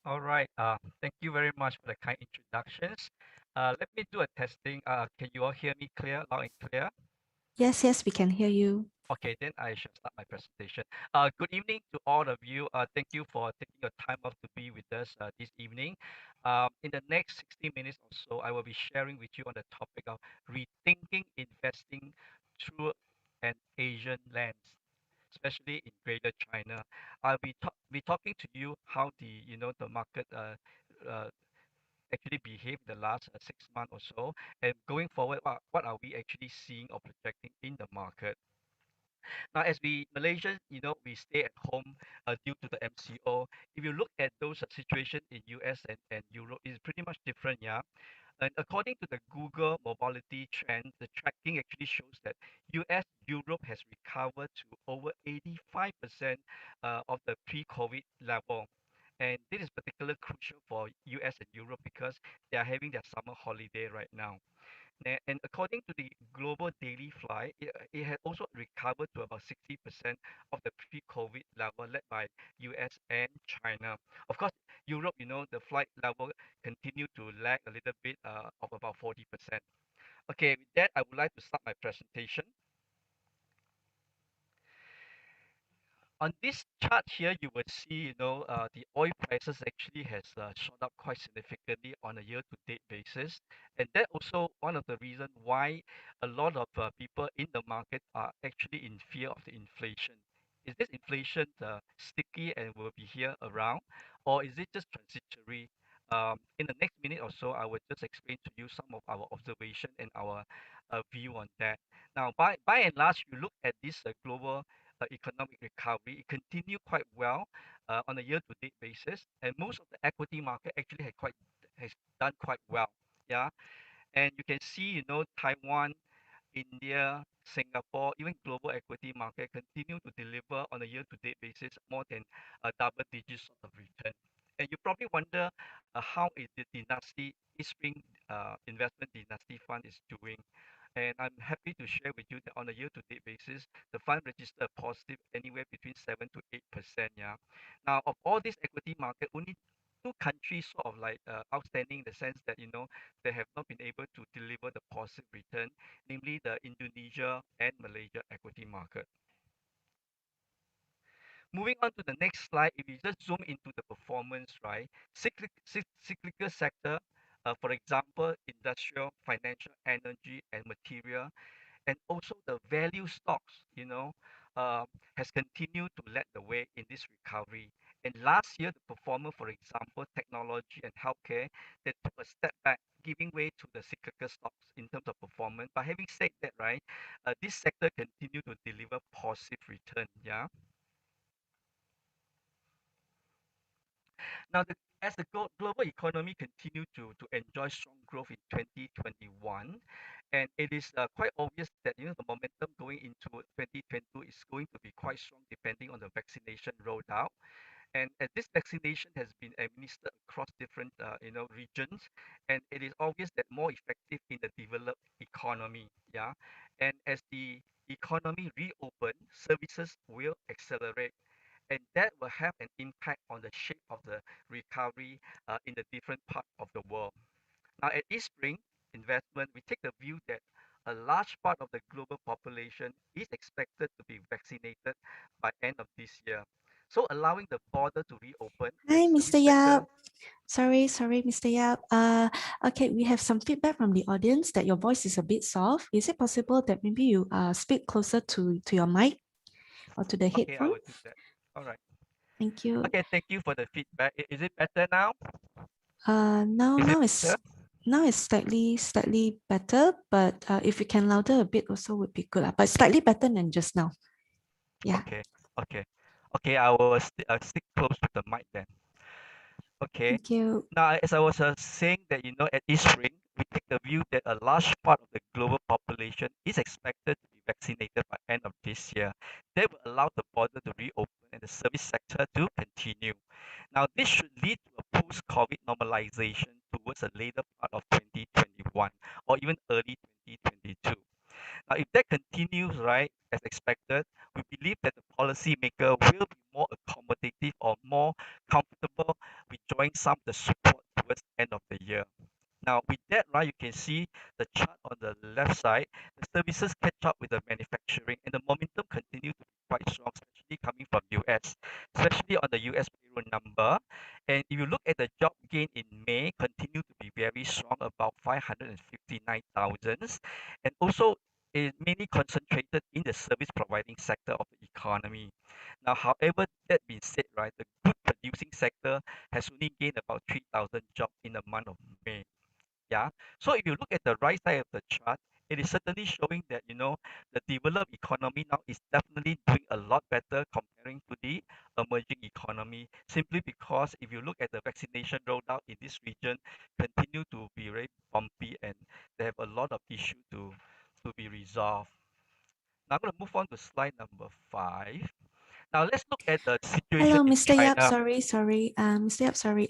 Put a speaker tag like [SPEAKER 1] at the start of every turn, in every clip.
[SPEAKER 1] All right. Thank you very much for the kind introductions. Let me do a testing. Can you all hear me clear, loud and clear?
[SPEAKER 2] Yes, yes, we can hear you.
[SPEAKER 1] Okay, then I shall start my presentation. Good evening to all of you. Thank you for taking your time off to be with us this evening. In the next 60 minutes or so, I will be sharing with you on the topic of rethinking investing through an Asian lens, especially in Greater China. I'll be talking to you how the market uh, actually behaved the last 6 months or so, and going forward, what are we actually seeing or projecting in the market? Now, as we Malaysians, we stay at home due to the MCO. If you look at those situation in US and Europe, it's pretty much different, yeah. And according to the Google mobility trend, the tracking actually shows that US Europe has recovered to over 85% of the pre-COVID level. And this is particularly crucial for US and Europe because they are having their summer holiday right now. And according to the global daily flight, it had also recovered to about 60% of the pre-COVID level led by US and China. Of course, Europe, the flight level continue to lag a little bit of about 40%. Okay, with that, I would like to start my presentation. On this chart here, you will see, the oil prices actually has shot up quite significantly on a year-to-date basis, and that also one of the reasons why a lot of people in the market are actually in fear of the inflation. Is this inflation sticky and will be here around, or is it just transitory? In the next minute or so, I will just explain to you some of our observation and our view on that. Now, by and large, you look at this global economic recovery. It continued quite well on a year-to-date basis, and most of the equity market actually has done quite well. Yeah, and you can see, Taiwan, India, Singapore, even global equity market continue to deliver on a year-to-date basis more than a double-digit sort of return. And you probably wonder how is the dynasty East Spring Investment Dynasty Fund is doing. And I'm happy to share with you that on a year-to-date basis, the fund registered a positive anywhere between 7 to 8%. Yeah. Now, of all this equity market, only two countries sort of like outstanding in the sense that they have not been able to deliver the positive return, namely the Indonesia and Malaysia equity market. Moving on to the next slide, if you just zoom into the performance, right? Cyclical sector, for example, industrial, financial, energy, and material, and also the value stocks, uh, has continued to lead the way in this recovery. And last year, the performer, for example, technology and healthcare, they took a step back, giving way to the cyclical stocks in terms of performance. But having said that, right, this sector continue to deliver positive return. Yeah. Now, as the global economy continued to enjoy strong growth in 2021, and it is quite obvious that the momentum going into 2022 is going to be quite strong depending on the vaccination rolled out. And as this vaccination has been administered across different regions, and it is obvious that more effective in the developed economy. Yeah, and as the economy reopen, services will accelerate, and that will have an impact on the shape of the recovery in the different part of the world. Now, at East Spring Investment, we take the view that a large part of the global population is expected to be vaccinated by end of this year. So allowing the border to reopen and
[SPEAKER 2] Hi, Mr.
[SPEAKER 1] service sector.
[SPEAKER 2] Yap. Sorry, Mr. Yap. Okay, we have some feedback from the audience that your voice is a bit soft. Is it possible that maybe you speak closer to your mic or to the
[SPEAKER 1] Okay, I
[SPEAKER 2] headphone?
[SPEAKER 1] will do that. All right.
[SPEAKER 2] Thank you.
[SPEAKER 1] Okay, thank you for the feedback. Is it better now?
[SPEAKER 2] Now
[SPEAKER 1] Is it
[SPEAKER 2] now
[SPEAKER 1] better?
[SPEAKER 2] it's slightly better, but if you can louder a bit also would be good. But slightly better than just now. Yeah.
[SPEAKER 1] Okay, okay, okay. I will stick close to the mic then. Okay.
[SPEAKER 2] Thank you.
[SPEAKER 1] Now, as I was saying that, at East Spring, we take the view that a large part of the global population is expected to be vaccinated by end of this year. That will allow the border to reopen and the service sector to continue. Now, this should lead to a post-COVID normalization towards the later part of 2021 or even early 2022. Now, if that continues, right, as expected, we believe that the policymaker will be more accommodative or more comfortable with enjoying some of the support towards the end of the year. Now, with that, right, you can see the chart on the left side, the services catch up with the manufacturing, and the momentum continues to be quite strong, especially coming from US, especially on the US payroll number. And if you look at the job gain in May, continue to be very strong, about 559,000, and also is mainly concentrated in the service providing sector of the economy. Now, however, that being said, right, the good producing sector has only gained about 3,000 jobs in the month of May. Yeah. So if you look at the right side of the chart, it is certainly showing that, the developed economy now is definitely doing a lot better comparing to the emerging economy, simply because if you look at the vaccination rollout in this region, continue to be very bumpy and they have a lot of issue to be resolved. Now I'm going to move on to slide number 5. Now let's look at the situation
[SPEAKER 2] Hello,
[SPEAKER 1] in
[SPEAKER 2] Mr. Yap.
[SPEAKER 1] China.
[SPEAKER 2] Sorry. Mr. Yap, sorry.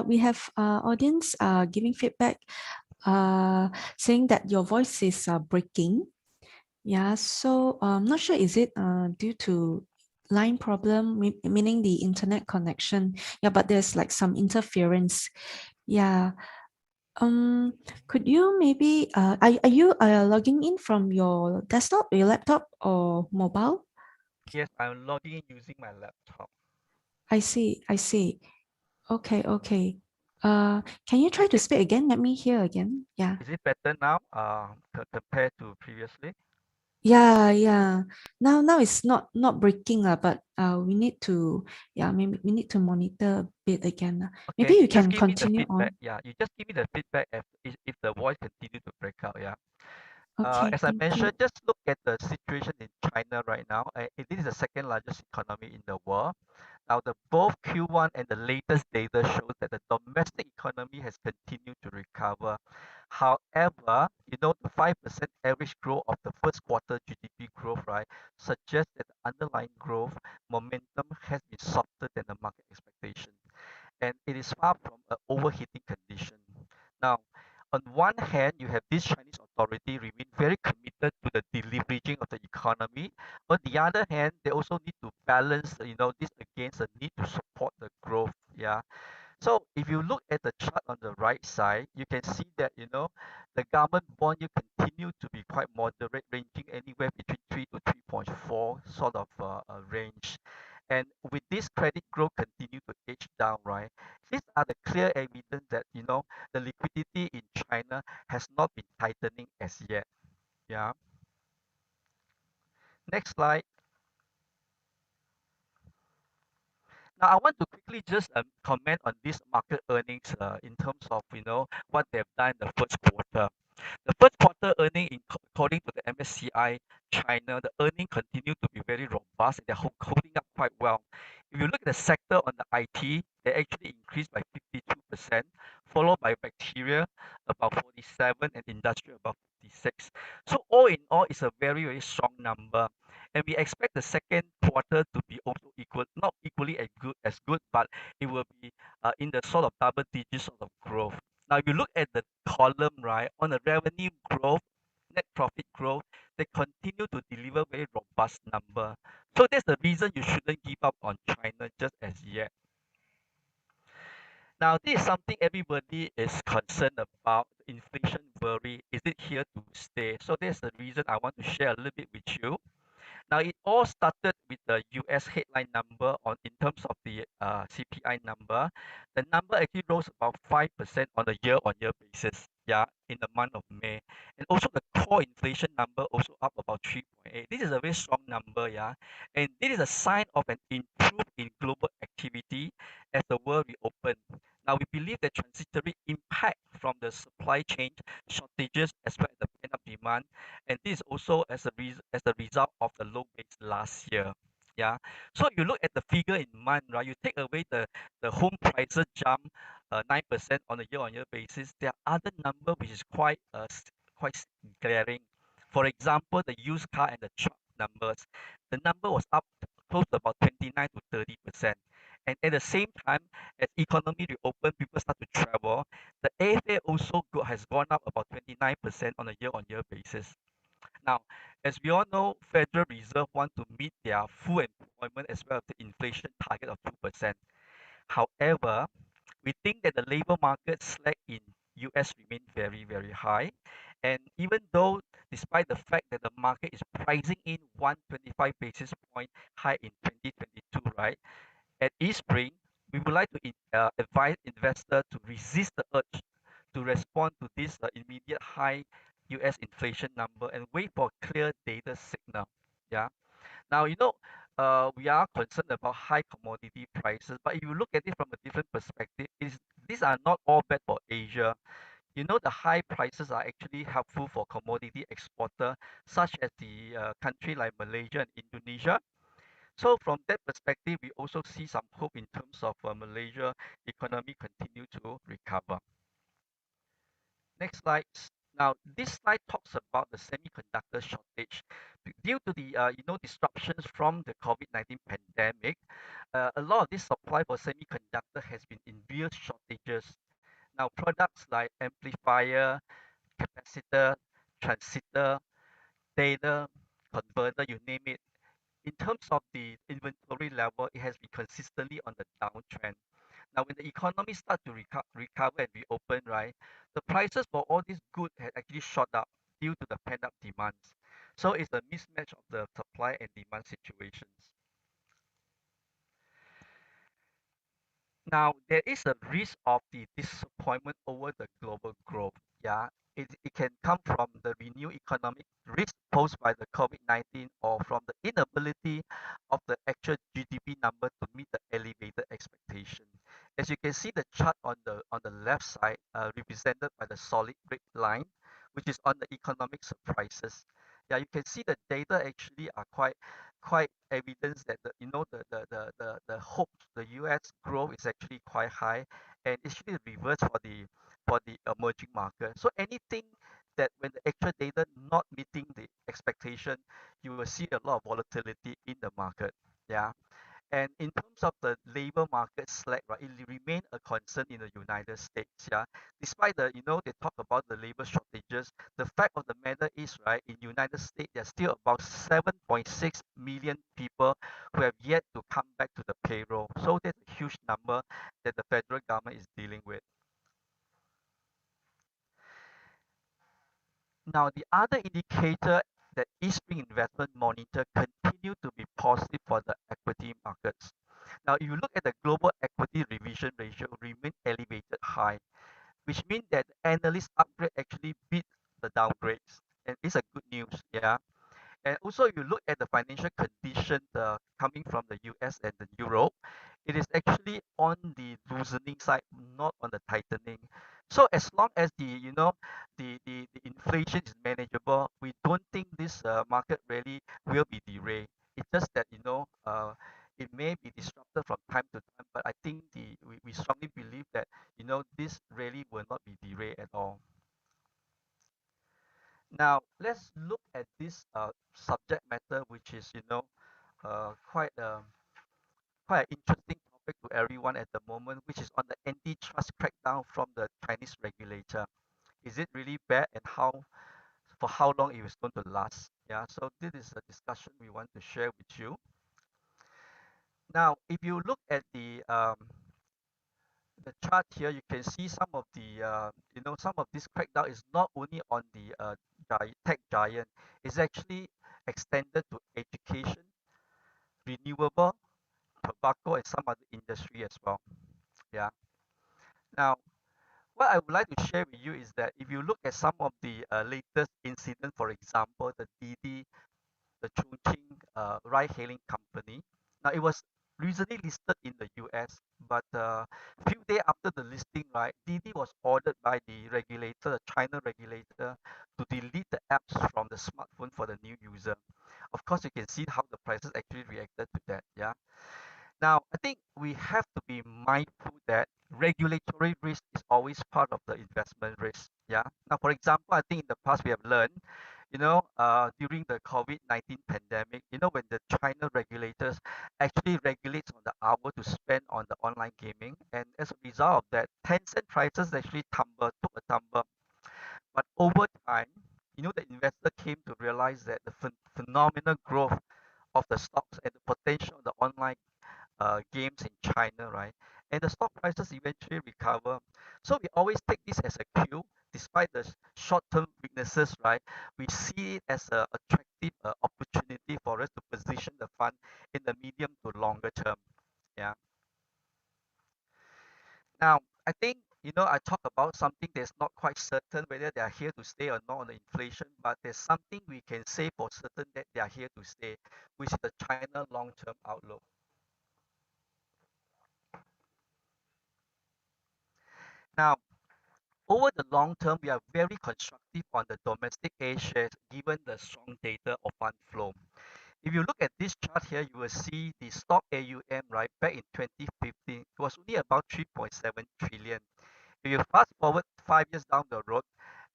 [SPEAKER 2] We have audience giving feedback, saying that your voice is breaking. Yeah, so I'm not sure, is it due to line problem, meaning the internet connection? Yeah, but there's like some interference. Yeah. Um, could you maybe are you logging in from your desktop, your laptop, or mobile?
[SPEAKER 1] Yes, I'm logging in using my laptop.
[SPEAKER 2] I see. Okay. Can you try
[SPEAKER 1] Is
[SPEAKER 2] to
[SPEAKER 1] it
[SPEAKER 2] speak again? Let me hear again. Yeah.
[SPEAKER 1] is it better now compared to previously?
[SPEAKER 2] Yeah. Now it's not breaking, but we need to, yeah, maybe we need to monitor a bit again. Maybe
[SPEAKER 1] Okay,
[SPEAKER 2] you
[SPEAKER 1] just
[SPEAKER 2] can
[SPEAKER 1] give me the
[SPEAKER 2] continue
[SPEAKER 1] feedback.
[SPEAKER 2] on.
[SPEAKER 1] Yeah, you just give me the feedback if the voice continue to break out. Yeah.
[SPEAKER 2] Okay,
[SPEAKER 1] As I
[SPEAKER 2] thank you.
[SPEAKER 1] mentioned, just look at the situation in China right now. It is the second largest economy in the world. Now, the both Q1 and the latest data shows that the domestic economy has continued to recover. However, the 5% average growth of the first quarter GDP growth, right, suggests that the underlying growth momentum has been softer than the market expectation, and it is far from an overheating condition. Now, on one hand, you have this Chinese authority remain very committed to the deleveraging of the economy. On the other hand, they also need to balance, this against the need to support the growth. Yeah. So if you look at the chart on the right side, you can see that, the government bond yield continue to be quite moderate, ranging anywhere between 3 to 3.4 sort of range. And with this credit growth continue to edge down, right? These are the clear evidence that, the liquidity in China has not been tightening as yet. Yeah. Next slide. Now, I want to quickly just comment on this market earnings in terms of, what they've done in the first quarter. The first quarter earning, according to the MSCI China, the earning continue to be very robust and they're holding up quite well. If you look at the sector on the IT, they actually increased by 52%, followed by bacteria about 47 and industrial about 56. So all in all, it's a very, very strong number. And we expect the second quarter to be also equal, not equally as good, but it will be in the sort of double digit sort of growth. Now, if you look at the column, right, on the revenue growth, net profit growth, they continue to deliver very robust number. So that's the reason you shouldn't give up on China just as yet. Now, this is something everybody is concerned about. Inflation worry, is it here to stay? So that's the reason I want to share a little bit with you. Now, it all started with the US headline number in terms of the CPI number. The number actually rose about 5% on a year-on-year basis, yeah, in the month of May. And also the core inflation number also up about 3.8. This is a very strong number, yeah. And this is a sign of an improve in global activity as the world reopened. Now, we believe the transitory impact from the supply chain shortages as well as the pent-up demand, and this is also as a result of the low base last year. Yeah. So you look at the figure in month, right? You take away the home prices jump 9% on a year-on-year basis. There are other number which is quite glaring. For example, the used car and the truck numbers. The number was up close to about 29 to 30%. And at the same time, as economy reopen, people start to travel. The airfare also has gone up about 29% on a year-on-year basis. Now, as we all know, Federal Reserve want to meet their full employment as well as the inflation target of 2%. However, We think that the labor market slack in US remain very, very high. And even though, despite the fact that the market is pricing in 125 basis point high in 2022, right? At Eastspring, we would like to advise investors to resist the urge to respond to this immediate high US inflation number and wait for clear data signal. Yeah. Now, we are concerned about high commodity prices, but if you look at it from a different perspective, these are not all bad for Asia. The high prices are actually helpful for commodity exporter, such as the country like Malaysia and Indonesia. So from that perspective, we also see some hope in terms of Malaysia economy continue to recover. Next slide. Now, this slide talks about the semiconductor shortage. Due to the disruptions from the COVID-19 pandemic, a lot of this supply for semiconductor has been in real shortages. Now, products like amplifier, capacitor, transistor, data converter, you name it. In terms of the inventory level, it has been consistently on the downtrend. Now, when the economy start to recover and reopen, right, the prices for all these goods had actually shot up due to the pent-up demands. So it's a mismatch of the supply and demand situations. Now, there is a risk of the disappointment over the global growth. Yeah, it can come from the renewed economic risk posed by the COVID-19 or from the inability of the actual GDP number to meet the elevated expectation. As you can see the chart on the left side, represented by the solid red line, which is on the economic surprises. Yeah, you can see the data actually are quite evidence that the hopes the US growth is actually quite high, and it's actually reverse for the emerging market. So anything that when the actual data not meeting the expectation, you will see a lot of volatility in the market. Yeah. And in terms of the labor market slack, right, it remain a concern in the United States. Yeah, despite they talk about the labor shortages, the fact of the matter is, right, in United States, there's still about 7.6 million people who have yet to come back to the payroll. So that's a huge number that the federal government is dealing with. Now, the other indicator that Eastspring Investment Monitor continue to be positive for the equity markets. Now, if you look at the global equity revision ratio remain elevated high, which means that analyst upgrade actually beat the downgrades, and it's a good news. Yeah. And also, if you look at the financial condition coming from the US and the Europe, it is actually on the loosening side, not on the tightening. So as long as the inflation is manageable, we don't think this market really will be derailed. It's just that it may be disrupted from time to time, but I think we strongly believe that this really will not be derailed at all. Now, let's look at this subject matter, which is, quite an interesting topic to everyone at the moment, which is on the antitrust crackdown from the Chinese regulator. Is it really bad, and for how long it is going to last? Yeah, so this is a discussion we want to share with you. Now, if you look at the chart here, you can see some of this crackdown is not only on the tech giant, it's actually extended to education, renewable, tobacco, and some other industry as well. Yeah. Now, what I would like to share with you is that if you look at some of the latest incident, for example, the Didi, the Chongqing ride-hailing company. Now, it was recently listed in the US, but few days after the listing, right, Didi was ordered by the regulator, the China regulator, to delete the apps from the smartphone for the new user. Of course, you can see how the prices actually reacted to that. Yeah. Now, I think we have to be mindful that regulatory risk is always part of the investment risk. Yeah. Now, for example, I think in the past we have learned, during the COVID-19 pandemic, when the China regulators actually regulates on the hour to spend on the online gaming, and as a result of that, Tencent prices actually took a tumble. But over time, the investor came to realize that the phenomenal growth of the stocks and the potential of the online games in China, right, and the stock prices eventually recover. So we always take this as a cue, despite the short-term weaknesses, right? We see it as a attractive opportunity for us to position the fund in the medium to longer term. Yeah. Now, I think, I talk about something that's not quite certain whether they are here to stay or not on the inflation, but there's something we can say for certain that they are here to stay, which is the China long-term outlook. Now, over the long term, we are very constructive on the domestic A shares given the strong data of fund flow. If you look at this chart here, you will see the stock AUM, right, back in 2015, it was only about 3.7 trillion. If you fast forward 5 years down the road,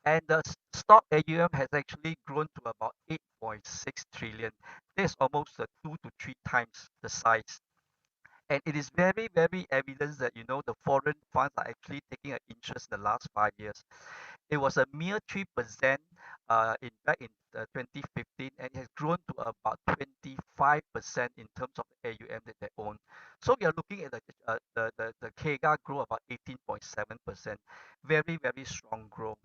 [SPEAKER 1] and the stock AUM has actually grown to about 8.6 trillion. That's almost 2 to 3 times the size. And it is very, very evident that the foreign funds are actually taking an interest in the last 5 years. It was a mere 3% in back in 2015, and it has grown to about 25% in terms of the AUM that they own. So we are looking at the CAGR grow about 18.7%. Very, very strong growth.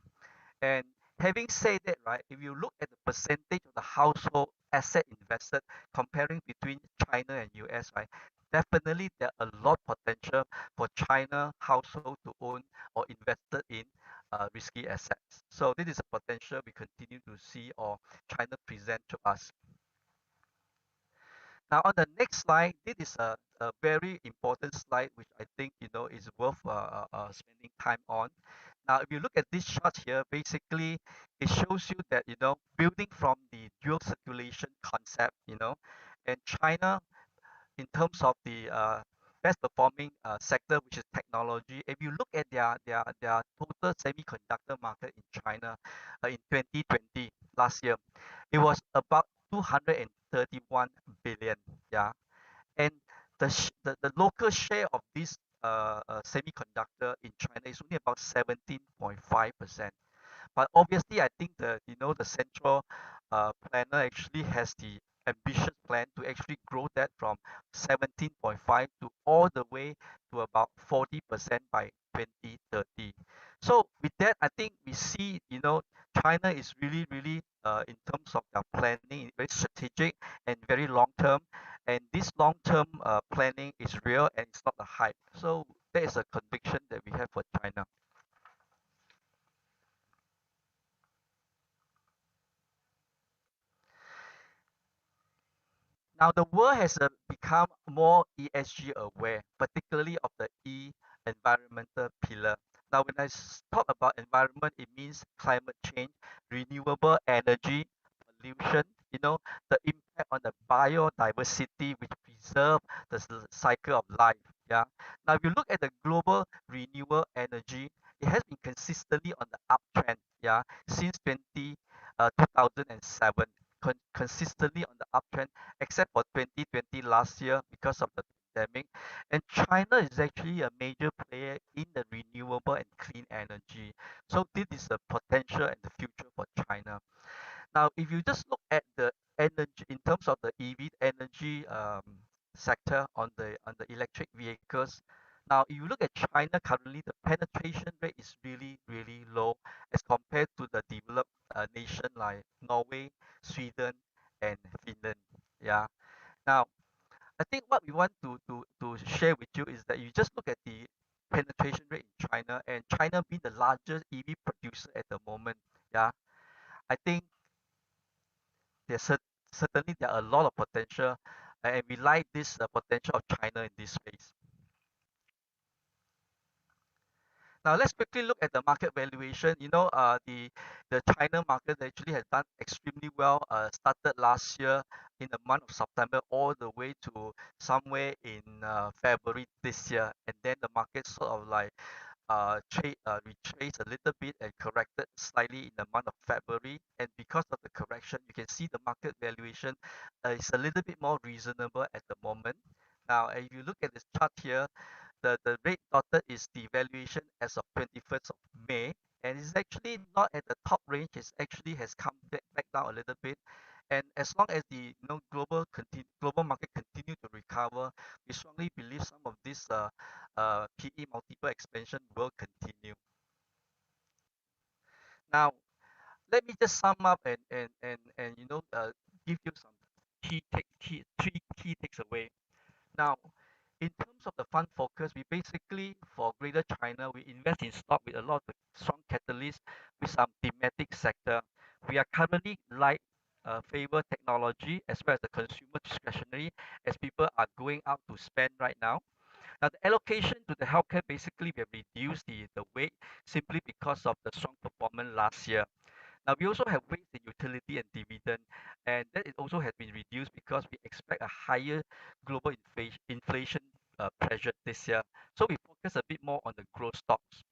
[SPEAKER 1] And having said that, right, if you look at the percentage of the household asset invested comparing between China and US, right, definitely there are a lot of potential for China household to own or invested in risky assets. So this is a potential we continue to see or China present to us. Now on the next slide, this is a very important slide which I think is worth spending time on. Now, if you look at this chart here, basically it shows you that building from the dual circulation concept, and China in terms of the best performing sector, which is technology. If you look at their total semiconductor market in China in 2020 last year, it was about 231 billion. Yeah, and the local share of this semiconductor in China is only about 17.5%. But obviously, I think the central planner actually has the ambitious plan to actually grow that from 17.5 to all the way to about 40% by 2030. So with that, I think we see China is really really in terms of their planning very strategic and very long term, and this long term planning is real and it's not a hype. So that is a conviction that we have for China. Now, the world has become more ESG aware, particularly of the E environmental pillar. Now, when talk about environment, it means climate change, renewable energy, pollution, the impact on the biodiversity, which preserve the cycle of life. Yeah. Now, if you look at the global renewable energy, it has been consistently on the uptrend. Yeah, since 2007, consistently on the uptrend except for 2020 last year because of the pandemic. And China is actually a major player in the renewable and clean energy. So this is the potential and the future for China. Now, if you just look at the energy in terms of the EV energy sector on the electric vehicles, now if you look at China currently, the penetration rate is really really low as compared to the developed nation like Norway, Sweden, and Finland. Yeah. Now, I think what we want to share with you is that you just look at the penetration rate in China, and China being the largest EV producer at the moment. Yeah, I think there's certainly there are a lot of potential, and we like this potential of China in this space. Now let's quickly look at the market valuation. The China market actually has done extremely well. Started last year in the month of September all the way to somewhere in February this year, and then the market sort of like retraced a little bit and corrected slightly in the month of February. And because of the correction, you can see the market valuation is a little bit more reasonable at the moment. Now, if you look at this chart here, the red dotted is the valuation as of 21st of May, and it's actually not at the top range. It actually has come back down a little bit, And as long as the global market continue to recover, we strongly believe some of this PE multiple expansion will continue. Now, let me just sum up and give you some three key takes away. Now, in terms of the fund focus, we basically, for Greater China, we invest in stock with a lot of strong catalysts with some thematic sector. We are currently favor technology as well as the consumer discretionary as people are going out to spend right now. Now, the allocation to the healthcare basically we have reduced the weight simply because of the strong performance last year. Now, we also have waste in utility and dividend, and that it also has been reduced because we expect a higher global inflation pressure this year. So we focus a bit more on the growth stocks.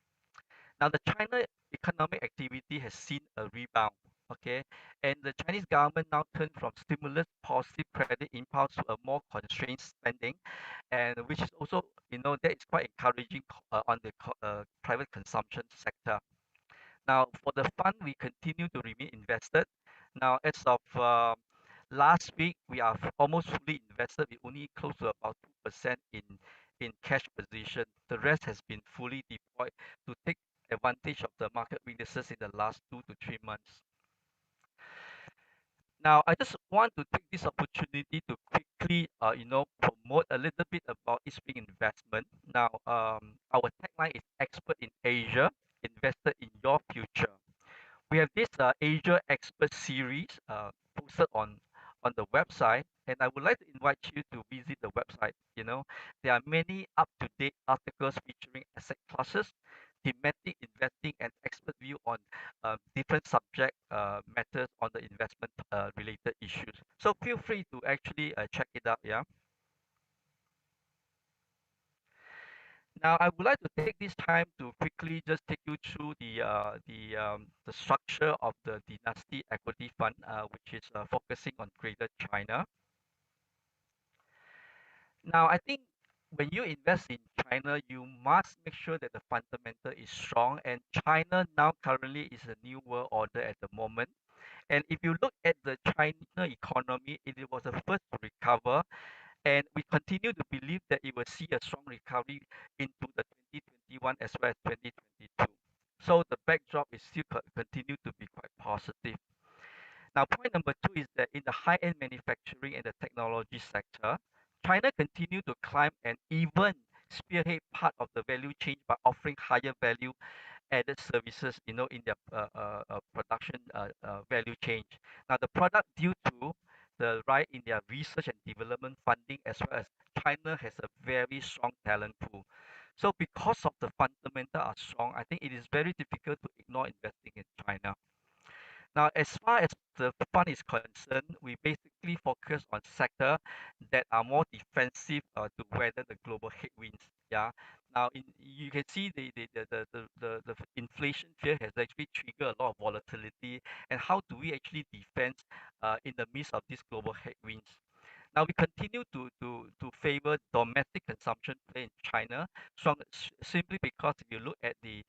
[SPEAKER 1] Now, the China economic activity has seen a rebound, okay, and the Chinese government now turned from stimulus positive credit impulse to a more constrained spending, and which is also, that is quite encouraging on the private consumption sector. Now, for the fund, we continue to remain invested. Now, as of last week, we are almost fully invested. We only close to about 2% in cash position. The rest has been fully deployed to take advantage of the market weaknesses in the last 2 to 3 months. Now, I just want to take this opportunity to quickly, promote a little bit about eSpring Investment. Now, our tagline is expert in Asia, invested in your future. We have this Asia Expert series posted on the website, and I would like to invite you to visit the website. There are many up-to-date articles featuring asset classes, thematic investing, and expert view on different subject matters on the investment related issues. So feel free to actually check it out. Yeah. Now, I would like to take this time to quickly just take you through the structure of the Dynasty Equity Fund, which is focusing on Greater China. Now, I think when you invest in China, you must make sure that the fundamental is strong. And China now currently is a new world order at the moment. And if you look at the China economy, it was the first to recover, and we continue to believe that it will see a strong recovery into the 2021 as well as 2022. So the backdrop is still continue to be quite positive. Now, point number two is that in the high-end manufacturing and the technology sector, China continue to climb and even spearhead part of the value chain by offering higher value added services, in their production value chain. Now, the product due to the rise in their research and development funding, as well as China has a very strong talent pool. So, because of the fundamental are strong, I think it is very difficult to ignore investing in China. Now, as far as the fund is concerned, we basically focus on sector that are more defensive to weather the global headwinds. Yeah. Now, you can see the inflation fear has actually triggered a lot of volatility. And how do we actually defend in the midst of these global headwinds? Now we continue to favor domestic consumption play in China, simply because if you look at the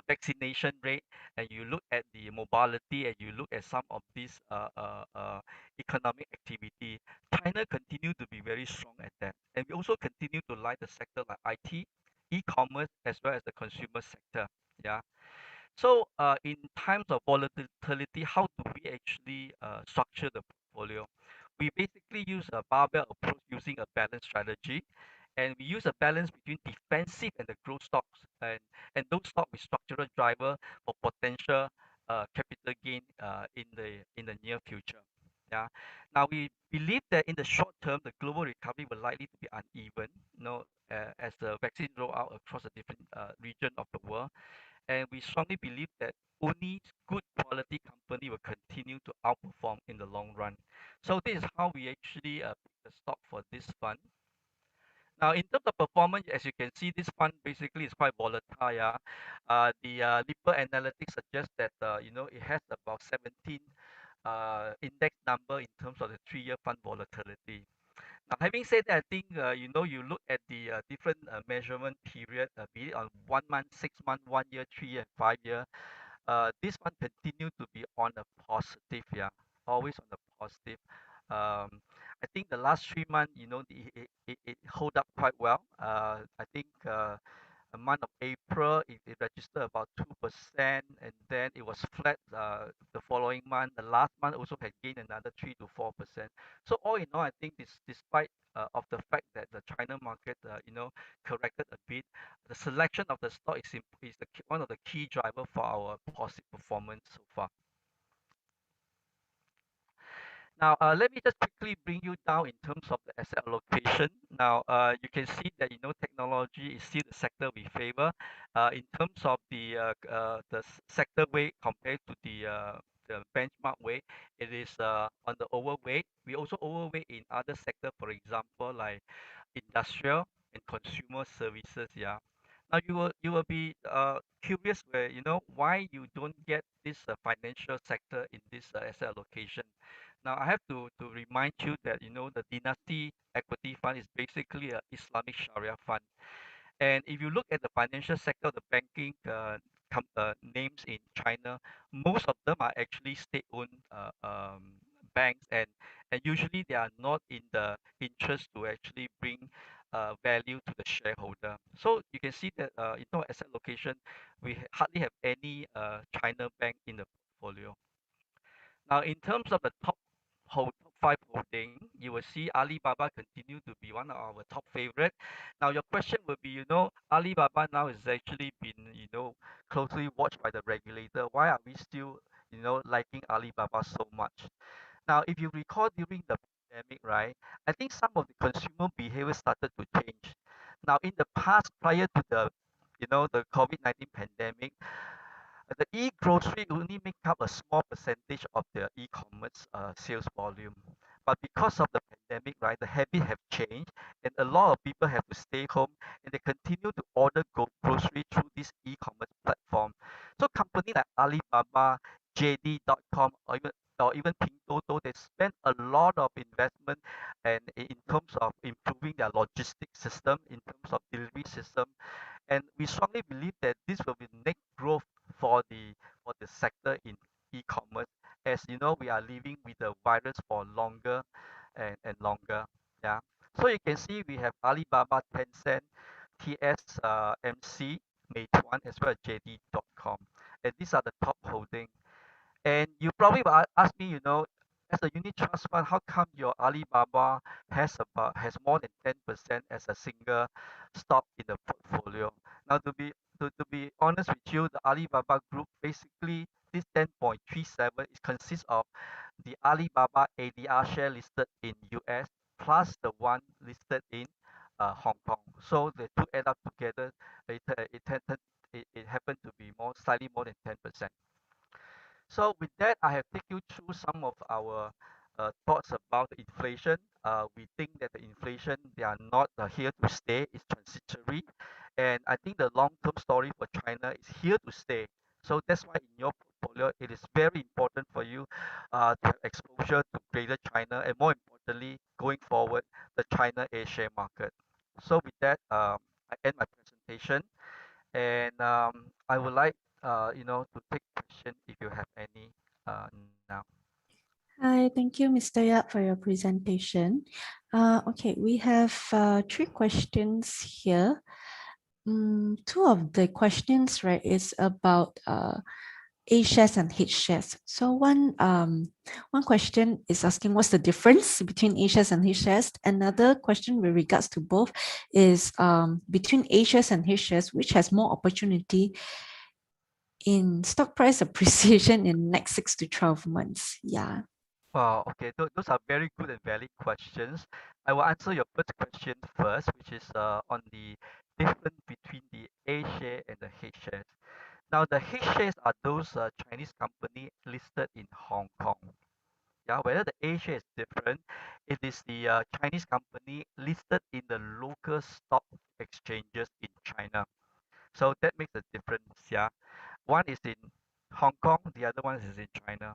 [SPEAKER 1] vaccination rate and you look at the mobility and you look at some of these economic activity, China continue to be very strong at that. And we also continue to like the sector like IT, e-commerce, as well as the consumer sector. Yeah. So in times of volatility, how do we actually structure the portfolio? We basically use a barbell approach using a balance strategy, and we use a balance between defensive and the growth stocks, and those stocks with structural driver for potential capital gain in the near future. Yeah. Now we believe that in the short term, the global recovery will likely to be uneven, as the vaccine roll out across the different region of the world, and we strongly believe that only good quality company will continue to outperform in the long run. So this is how we actually pick the stock for this fund. Now, in terms of performance, as you can see, this fund basically is quite volatile. Yeah, the Lipper Analytics suggests that it has about 17 index number in terms of the 3-year fund volatility. Now, having said that, I think you look at the different measurement period, be it on 1 month, 6 month, 1 year, 3 year, 5 year. This one continue to be on a positive, yeah, always on the positive. I think the last 3 months, it hold up quite well. I think the month of April, it registered about 2%, and then it was flat the following month. The last month also had gained another 3 to 4%. So all in all, I think despite of the fact that the China market, corrected a bit, the selection of the stock is one of the key driver for our positive performance so far. Now, let me just quickly bring you down in terms of the asset allocation. Now, you can see that technology is still the sector we favor. In terms of the sector weight compared to the benchmark weight, it is on the overweight. We also overweight in other sector, for example, like industrial and consumer services. Yeah. Now you will be curious where why you don't get this financial sector in this asset allocation. Now I have to remind you that the Dynasty Equity Fund is basically a Islamic Sharia fund. And if you look at the financial sector, the banking names in China, most of them are actually state-owned banks, and usually they are not in the interest to actually bring value to the shareholder. So you can see that asset allocation, we hardly have any China bank in the portfolio. Now, in terms of the top five holding, you will see Alibaba continue to be one of our top favorite. Now, your question will be, Alibaba now is actually been, closely watched by the regulator. Why are we still, liking Alibaba so much? Now, if you recall during the pandemic, right, I think some of the consumer behavior started to change. Now, in the past, prior to the COVID-19 pandemic, the e-grocery only make up a small percentage of the e-commerce sales volume. But because of the pandemic, right, the habit have changed, and a lot of people have to stay home, and they continue to order grocery through this e-commerce platform. So company like Alibaba, JD.com, or even Pinduoduo, they spend a lot of investment and in terms of improving their logistics system, in terms of delivery system, and we strongly believe that this will be next growth for the sector in e-commerce. As you know, we are living with the virus for longer and longer. Yeah. So you can see we have Alibaba, Tencent, TSMC, Meituan, as well as JD.com. And these are the top holding. And you probably will ask me, as a unit trust fund, how come your Alibaba has more than 10% as a single stock in the portfolio? Now, to be honest with you, the Alibaba Group, basically this 10.37 is consists of the Alibaba ADR share listed in US plus the one listed in Hong Kong. So the two add up together, it happened to be slightly more than 10%. So with that, I have taken you through some of our thoughts about the inflation. We think that the inflation, they are not here to stay, it's transitory. And I think the long-term story for China is here to stay. So that's why in your portfolio, it is very important for you to have exposure to Greater China, and more importantly, going forward, the China A share market. So with that, I end my presentation. And I would like, to take question if you have any now.
[SPEAKER 2] Hi, thank you, Mr. Yap, for your presentation. Okay, we have three questions here. Two of the questions, right, is about A shares and H shares. So one question is asking what's the difference between A shares and H shares. Another question with regards to both is between A shares and H shares, which has more opportunity in stock price appreciation in next 6 to 12 months? Yeah.
[SPEAKER 1] Wow, okay, those are very good and valid questions. I will answer your first question first, which is on the difference between the A share and the H shares. Now, the H shares are those Chinese company listed in Hong Kong. Yeah, whether the A share is different, it is the Chinese company listed in the local stock exchanges in China. So that makes a difference. Yeah, one is in Hong Kong, the other one is in China.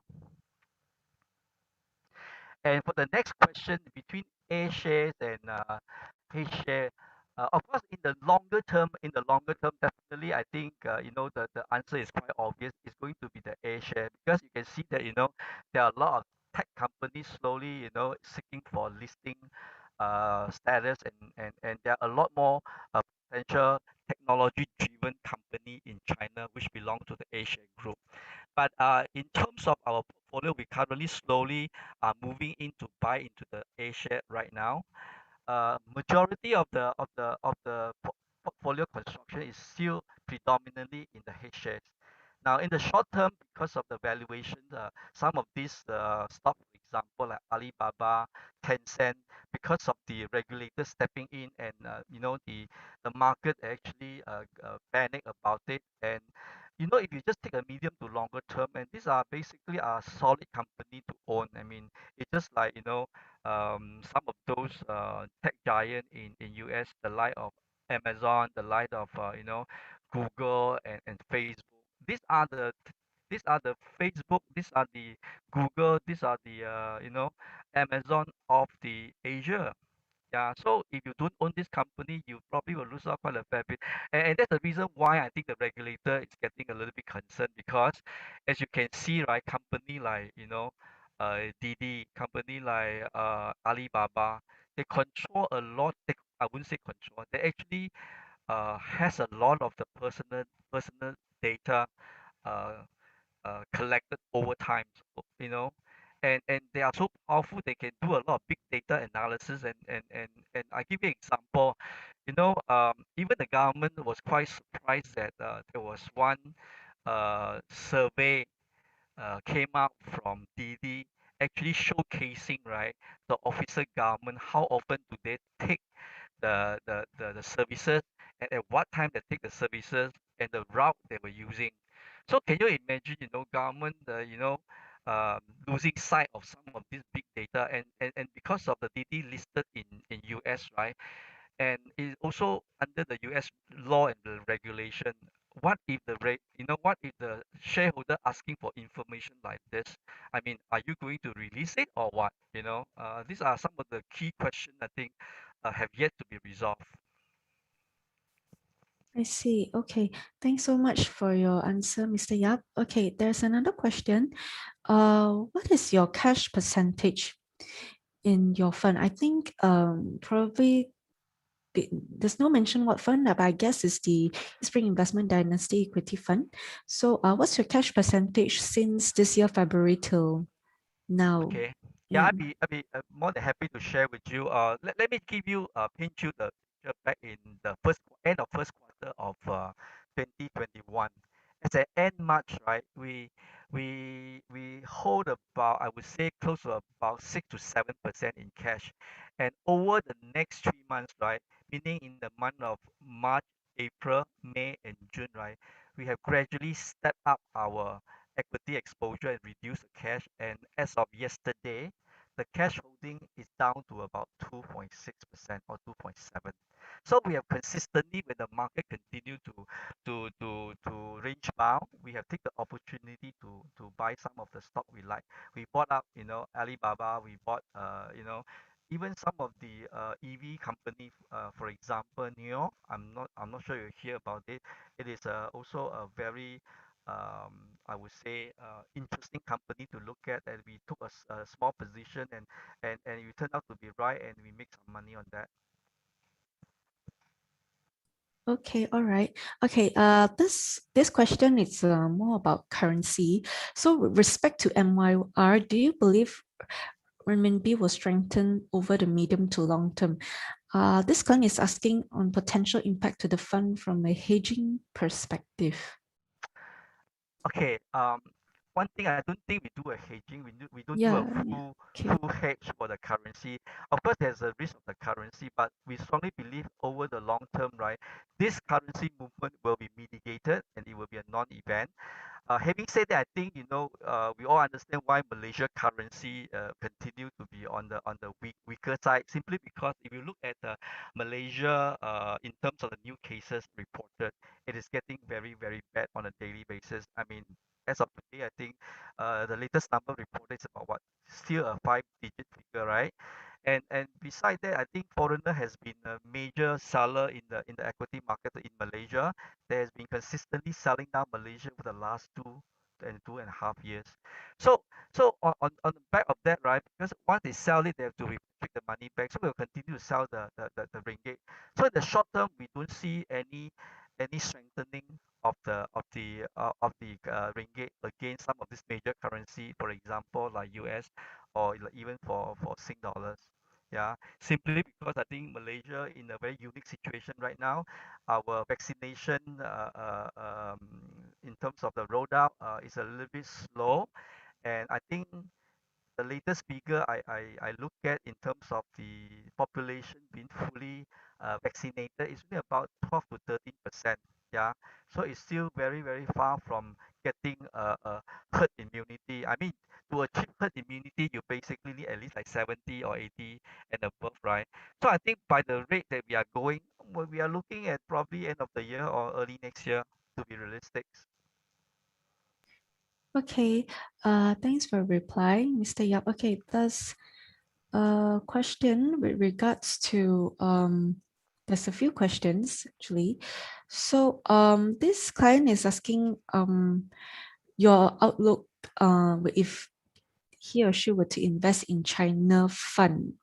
[SPEAKER 1] And for the next question, between A shares and H share, of course, in the longer term, definitely, I think the answer is quite obvious. It's going to be the A share, because you can see that there are a lot of tech companies slowly, seeking for listing status, and there are a lot more potential technology-driven company in China which belong to the Asia group. But in terms of our portfolio, we currently slowly are moving into buy into the Asia right now. Majority of the portfolio construction is still predominantly in the H shares. Now, in the short term, because of the valuation, some of these stock, for example, like Alibaba, Tencent, because of the regulators stepping in, and the market actually panic about it. And if you just take a medium to longer term, and these are basically a solid company to own. I mean, it's just like some of those tech giant in US, the like of Amazon, the like of Google and Facebook. These are the Facebook, these are the Google, these are the Amazon of the Asia. Yeah, so if you don't own this company, you probably will lose out quite a fair bit. And that's the reason why I think the regulator is getting a little bit concerned, because as you can see, right, company like, Didi, company like Alibaba, they control a lot. I wouldn't say control. They actually has a lot of the personal data uh, collected over time, and they are so powerful. They can do a lot of big data analysis, and I give you an example. Even the government was quite surprised that there was one survey came out from Didi, actually showcasing, right, the officer government, how often do they take the services, and at what time they take the services, and the route they were using. So can you imagine, government, losing sight of some of this big data, and because of the DD listed in US, right, and is also under the US law and the regulation. What if the shareholder asking for information like this? I mean, are you going to release it or what? These are some of the key questions I think have yet to be resolved.
[SPEAKER 2] I see. Okay. Thanks so much for your answer, Mr. Yap. Okay, there's another question. What is your cash percentage in your fund? I think probably there's no mention what fund, but I guess it's the Spring Investment Dynasty Equity Fund. So what's your cash percentage since this year, February till now?
[SPEAKER 1] Okay. Yeah,
[SPEAKER 2] Yeah.
[SPEAKER 1] I'd be more than happy to share with you. Let me give you paint you the picture back in the end of first quarter of 2021. As at end March, right, we hold about, I would say, close to about 6 to 7% in cash, and over the next 3 months, right, meaning in the month of March, April, May, and June, right, we have gradually stepped up our equity exposure and reduce the cash. And as of yesterday, the cash holding is down to about 2.6% or 2.7. So we have consistently, when the market continue to range bound, we have taken the opportunity to buy some of the stock we like. We bought up, Alibaba. We bought, even some of the EV company, for example, NIO. I'm not sure you hear about it. It is also a very I would say, interesting company to look at, and we took a small position, and it turned out to be right, and we make some money on that.
[SPEAKER 2] Okay, all right. Okay, this question is more about currency. So with respect to MYR, do you believe renminbi will strengthen over the medium to long term? This client is asking on potential impact to the fund from a hedging perspective.
[SPEAKER 1] Okay. One thing, I don't think we do a hedging. We don't do a
[SPEAKER 2] Yeah, yeah.
[SPEAKER 1] full
[SPEAKER 2] Okay.
[SPEAKER 1] full hedge for the currency. Of course, there's a risk of the currency, but we strongly believe over the long term, right, this currency movement will be mitigated, and it will be a non-event. Having said that, I think we all understand why Malaysia currency continue to be on the weaker side. Simply because if you look at Malaysia, in terms of the new cases reported, it is getting very very bad on a daily basis. I mean, as of today, I think the latest number reported is about what, still a five-digit figure, right? And beside that, I think foreigner has been a major seller in the equity market in Malaysia. There has been consistently selling down Malaysia for the last and 2.5 years. So on the back of that, right? Because once they sell it, they have to repatriate the money back. So we'll continue to sell the ringgit. So in the short term, we don't see any strengthening of the ringgit against some of these major currency, for example, like US or even for Sing dollars. Yeah, simply because I think Malaysia in a very unique situation right now. Our vaccination in terms of the rollout is a little bit slow, and I think the latest figure I look at in terms of the population being fully vaccinated is only about 12 to 13%. Yeah, so it's still very, very far from getting a herd immunity. I mean, to achieve herd immunity, you basically need at least like 70 or 80 and above, right? So I think by the rate that we are going, well, we are looking at probably end of the year or early next year to be realistic.
[SPEAKER 2] Okay, thanks for replying, Mr. Yap. Okay, there's a question with regards to there's a few questions actually. So this client is asking your outlook if he or she were to invest in China fund.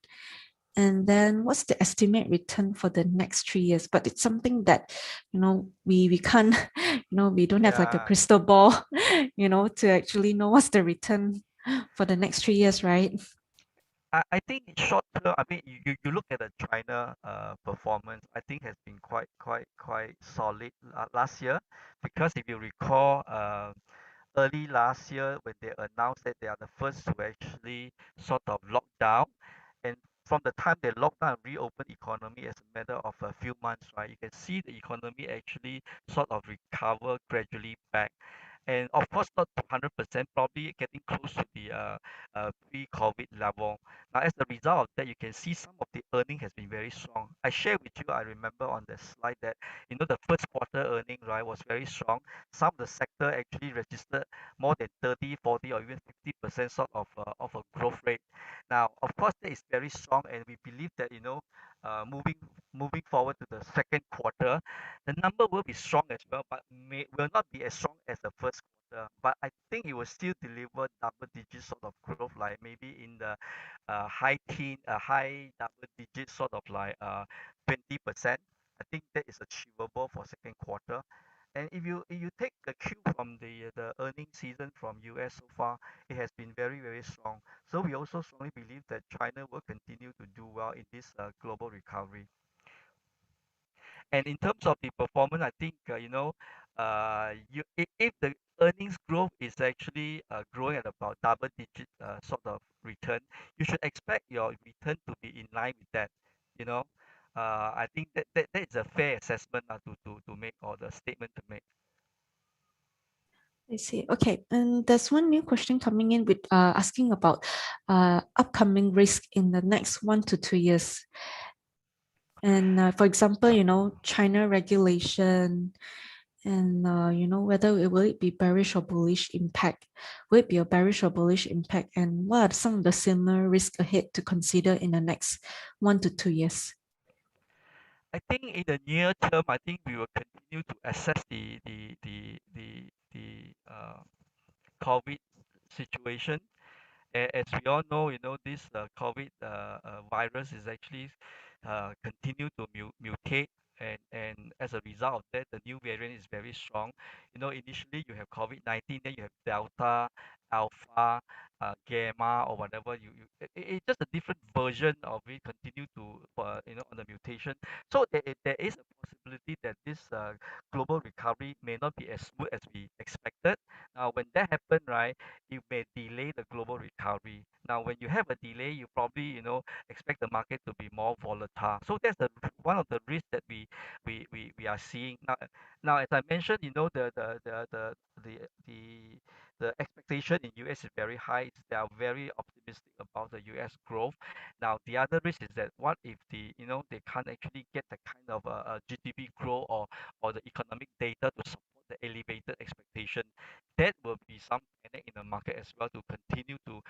[SPEAKER 2] And then what's the estimate return for the next 3 years? But it's something that, we can't, we don't have like a
[SPEAKER 1] Yeah,
[SPEAKER 2] crystal ball, to actually know what's the return for the next 3 years, right?
[SPEAKER 1] I think in short term, I mean, you look at the China performance, I think has been quite solid last year, because if you recall, early last year when they announced that they are the first to actually sort of lock down, and from the time they lock down and reopen economy as a matter of a few months, right, you can see the economy actually sort of recover gradually back. And of course, not to 100%, probably getting close to the pre-COVID level. Now, as a result of that, you can see some of the earning has been very strong. I share with you, I remember on the slide that, the first quarter earning, right, was very strong. Some of the sector actually registered more than 30, 40, or even 50% sort of a growth rate. Now, of course, that is very strong, and we believe that, moving forward to the second quarter, the number will be strong as well, but will not be as strong as the first quarter. But I think it will still deliver double digit sort of growth, like maybe in the high double digit sort of like 20%. I think that is achievable for second quarter. And if you take a cue from the earning season from US so far, it has been very, very strong. So we also strongly believe that China will continue to do well in this global recovery. And in terms of the performance, I think if the earnings growth is actually growing at about double digit sort of return, you should expect your return to be in line with that. You know, I think that is a fair assessment to make, or the statement to make.
[SPEAKER 2] I see. Okay, and there's one new question coming in with asking about upcoming risk in the next 1 to 2 years. And for example, China regulation, and whether will it be bearish or bullish impact. Will it be a bearish or bullish impact? And what are some of the similar risks ahead to consider in the next 1 to 2 years?
[SPEAKER 1] I think in the near term, I think we will continue to assess the COVID situation. As we all know, this COVID virus is actually continue to mutate, and as a result of that, the new variant is very strong. Initially you have COVID-19, then you have Delta, Alpha, Gamma, or whatever. It's just a different version of it. Continue to on the mutation. So there is a possibility that this global recovery may not be as smooth as we expected. Now, when that happens, right, it may delay the global recovery. Now, when you have a delay, you probably, expect the market to be more volatile. So that's one of the risks that we are seeing now. Now, as I mentioned, the the the expectation in US is very high. They are very optimistic about the US growth. Now, the other risk is that what if they can't actually get the kind of GDP growth, or the economic data to support the elevated expectation. That will be some panic in the market as well, to continue to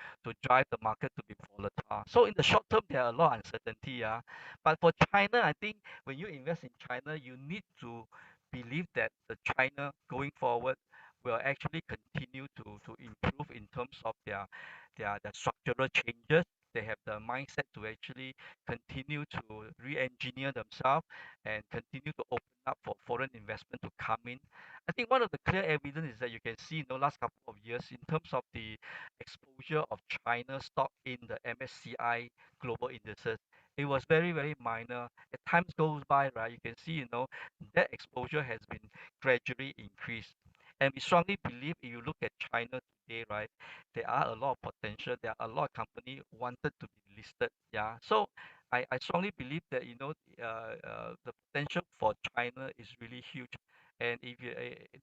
[SPEAKER 1] drive the market to be volatile. So in the short term, there are a lot of uncertainty. Yeah, but for China, I think when you invest in China, you need to believe that the China going forward will actually continue to improve in terms of their structural changes. They have the mindset to actually continue to re-engineer themselves and continue to open up for foreign investment to come in. I think one of the clear evidence is that you can see in the last couple of years in terms of the exposure of China stock in the MSCI global indices. It was very, very minor. As time goes by, right, you can see, that exposure has been gradually increased. And we strongly believe if you look at China today, right, there are a lot of potential. There are a lot of companies wanted to be listed. Yeah. So I strongly believe that, the potential for China is really huge. And if you,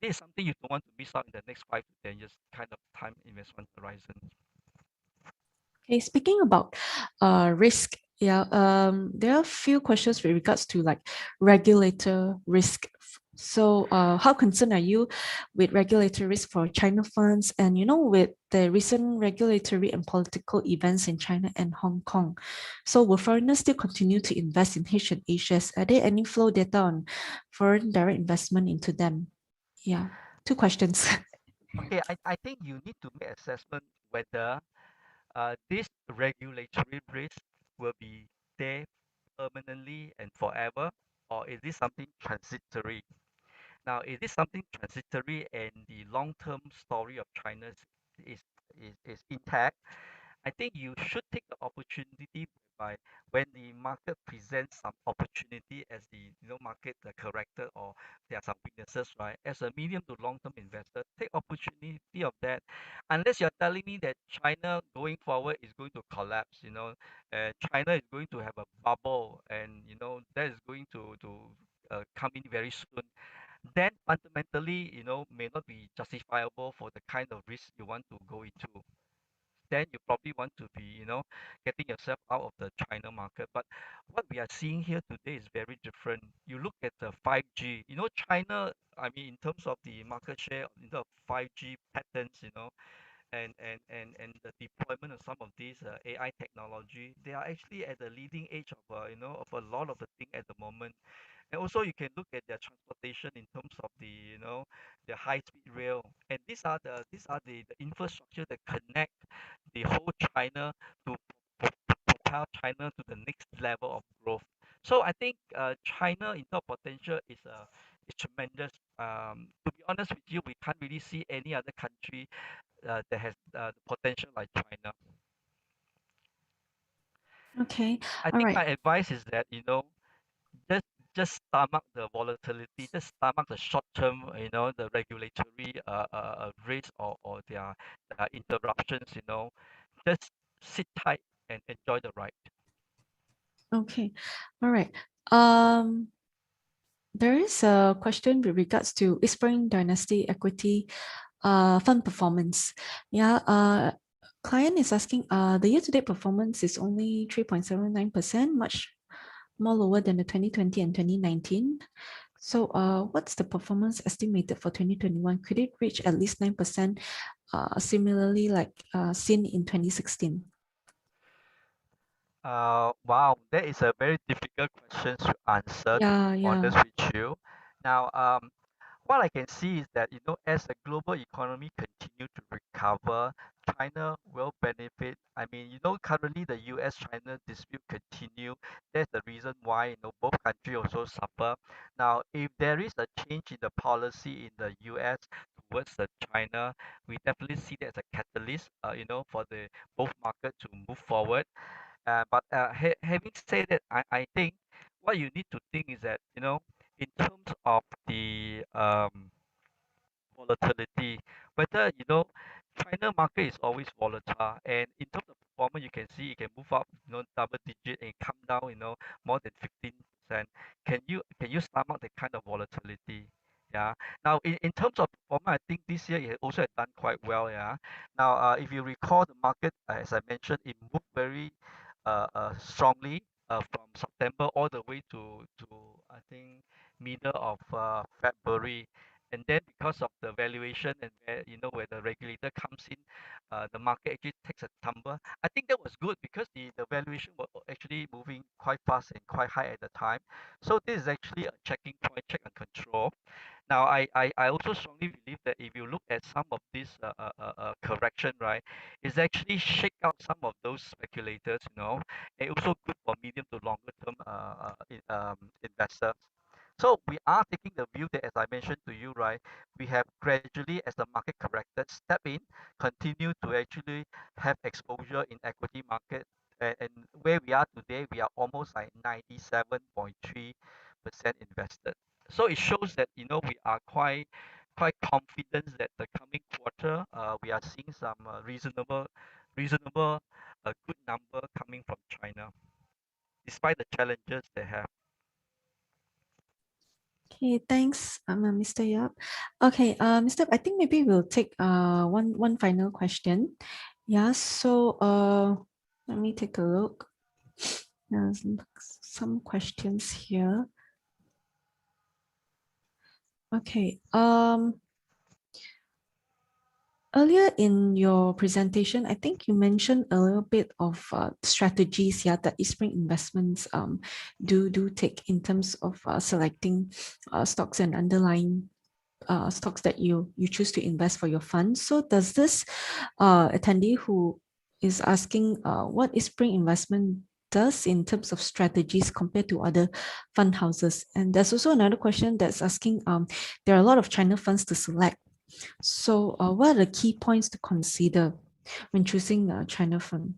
[SPEAKER 1] this is something you don't want to miss out in the next 5 to 10 years kind of time investment horizon.
[SPEAKER 2] Okay, speaking about risk, yeah, there are a few questions with regards to like regulator risk. So, how concerned are you with regulatory risk for China funds? And with the recent regulatory and political events in China and Hong Kong, so will foreigners still continue to invest in Asian Asias? Are there any flow data on foreign direct investment into them? Yeah, two questions.
[SPEAKER 1] Okay, I think you need to make assessment whether this regulatory risk will be there permanently and forever, or is this something transitory? Now, is this something transitory and the long-term story of China is, is intact? I think you should take the opportunity by when the market presents some opportunity as the market the corrector or there are some weaknesses, right? As a medium to long term investor, take opportunity of that. Unless you're telling me that China going forward is going to collapse, China is going to have a bubble, and that is going to come in very soon. Then fundamentally, may not be justifiable for the kind of risk you want to go into. Then you probably want to be, getting yourself out of the China market. But what we are seeing here today is very different. You look at the 5G, China, I mean, in terms of the market share, 5G patents, and the deployment of some of these AI technology, they are actually at the leading edge of, of a lot of the thing at the moment. And also you can look at their transportation in terms of the high speed rail. And these are the infrastructure that connect the whole China to propel China to the next level of growth. So I think China in terms of potential is tremendous. To be honest with you, we can't really see any other country that has the potential like China.
[SPEAKER 2] Okay,
[SPEAKER 1] I
[SPEAKER 2] all
[SPEAKER 1] think
[SPEAKER 2] right.
[SPEAKER 1] my advice is that just just stomach the volatility, just stomach the short term, the regulatory risk or their interruptions, just sit tight and enjoy the ride.
[SPEAKER 2] Okay, all right. Um, there is a question with regards to Whispering Dynasty equity fund performance. Yeah, client is asking, the year-to-date performance is only 3.79%, much more lower than the 2020 and 2019. So, what's the performance estimated for 2021? Could it reach at least 9%, similarly like seen in 2016?
[SPEAKER 1] Wow, that is a very difficult question to answer, to be
[SPEAKER 2] Yeah,
[SPEAKER 1] honest
[SPEAKER 2] yeah.
[SPEAKER 1] with you. Now, what I can see is that, as the global economy continue to recover, China will benefit. I mean, currently the US-China dispute continue. That's the reason why, both countries also suffer. Now, if there is a change in the policy in the US towards the China, we definitely see that as a catalyst, for the both market to move forward. But having said that, I think what you need to think is that, in terms of the volatility, whether China market is always volatile, and in terms of performance, you can see it can move up, double digit and come down, more than 15%. Can you stomach that kind of volatility? Yeah. Now, in terms of performance, I think this year it also had done quite well. Yeah. Now, if you recall, the market, as I mentioned, it moved very strongly from September all the way to I think middle of February. And then because of the valuation and where the regulator comes in, the market actually takes a tumble. I think that was good because the valuation was actually moving quite fast and quite high at the time. So this is actually a checking point, check and control. Now, I also strongly believe that if you look at at some of this correction, right, is actually shake out some of those speculators, and also good for medium to longer term investors. So we are taking the view that, as I mentioned to you, right, we have gradually, as the market corrected, step in, continue to actually have exposure in equity market, and where we are today, we are almost like 97.3% invested. So it shows that we are quite confident that the coming quarter we are seeing some reasonable good number coming from China, despite the challenges they have.
[SPEAKER 2] Okay, thanks, Mr. Yap. Okay, Mr. I think maybe we'll take one final question. Yeah, so let me take a look. There's some questions here. Okay. Earlier in your presentation, I think you mentioned a little bit of strategies, yeah, that Eastspring Investments do take in terms of selecting stocks and underlying stocks that you choose to invest for your fund. So does this attendee who is asking what Eastspring Investment does in terms of strategies compared to other fund houses? And there's also another question that's asking, there are a lot of China funds to select. So what are the key points to consider when choosing a China fund?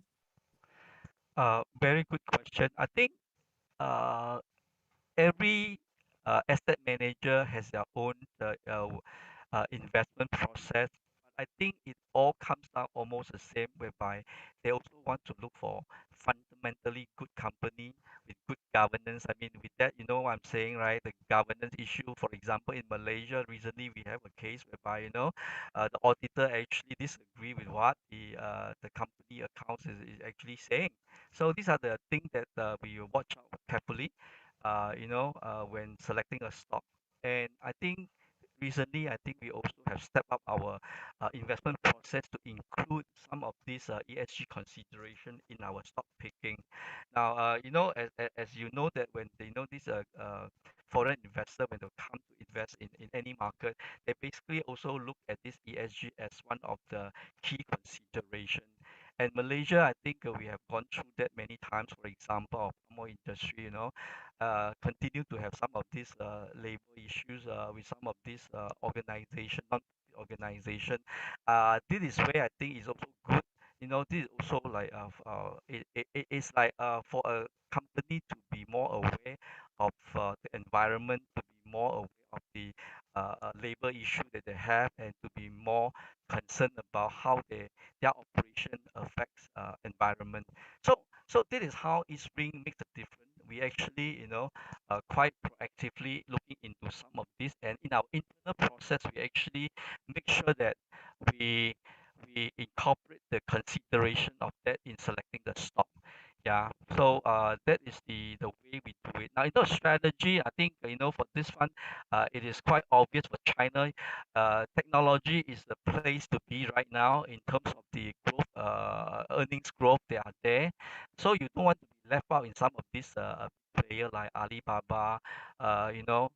[SPEAKER 1] Very good question. I think uh, every asset manager has their own investment process. But I think it all comes down almost the same, whereby they also want to look for fundamentally good company with good governance. I mean, with that, you know what I'm saying, right? The governance issue, for example, in Malaysia, recently we have a case whereby, the auditor actually disagree with what the company accounts is actually saying. So these are the things that we will watch out carefully when selecting a stock. And I think recently, I think we also have stepped up our investment process to include some of these ESG consideration in our stock picking. Now, as you know that when they know this foreign investor, when they come to invest in any market, they basically also look at this ESG as one of the key consideration. And Malaysia, I think we have gone through that many times. For example, of palm oil industry, continue to have some of these labor issues with some of these organization, non organization. This is where I think is also good. This is also like it's like for a company to be more aware of the environment, to be more aware of the labor issue that they have, and to be more concerned about how their operation affects environment. So this is how Eastspring makes a difference. We actually, quite proactively looking into some of this, and in our internal process, we actually make sure that we we incorporate the consideration of that in selecting the stock. Yeah. So that is the way we do it. Now, in terms of strategy, I think for this fund, it is quite obvious for China. Technology is the place to be right now in terms of the growth, earnings growth. They are there, so you don't want to be left out in some of these player like Alibaba. You know,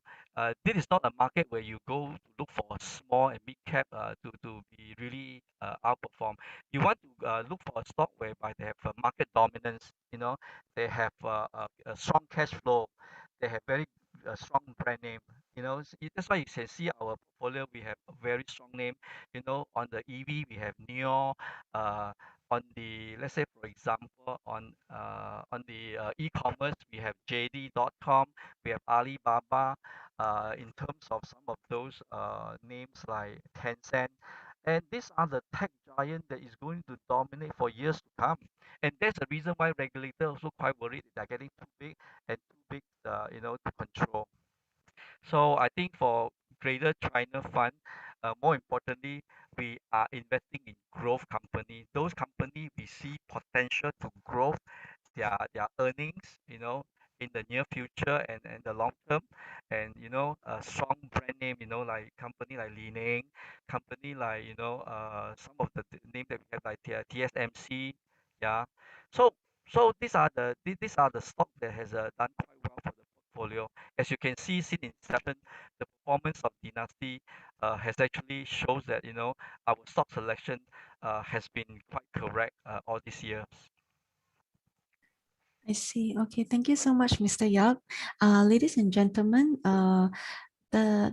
[SPEAKER 1] this is not a market where you go to look for a small and mid cap to be really outperform. You want to look for a stock whereby they have market dominance. They have a strong cash flow. They have very strong brand name. That's why you can see our portfolio. We have a very strong name. On the EV we have Neo. On the, let's say for example, on the e-commerce we have JD.com. We have Alibaba. In terms of some of those names like Tencent, and these are the tech giant that is going to dominate for years to come. And that's the reason why regulators also quite worried that they're getting too big and too big, to control. So I think for Greater China Fund, more importantly, we are investing in growth company. Those company we see potential to grow their earnings, in the near future and the long term, and a strong brand name, like company like Li Ning, company like some of the name that we have like TSMC, yeah. So these are the stock that has done quite well for the portfolio. As you can see, since inception, the performance of Dynasty has actually shows that our stock selection has been quite correct all these years.
[SPEAKER 2] I see. Okay, thank you so much, Mr. Yap. Ladies and gentlemen,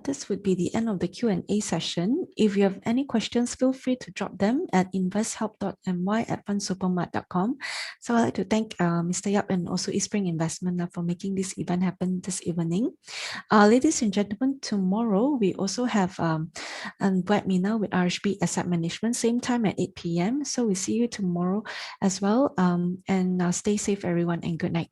[SPEAKER 2] this would be the end of the Q&A session. If you have any questions, feel free to drop them at investhelp.my@fundsupermart.com. So I'd like to thank Mr. Yap and also Eastspring Investment for making this event happen this evening. Ladies and gentlemen, tomorrow we also have a webinar with RHB Asset Management, same time at 8 p.m. So we see you tomorrow as well. And stay safe, everyone, and good night.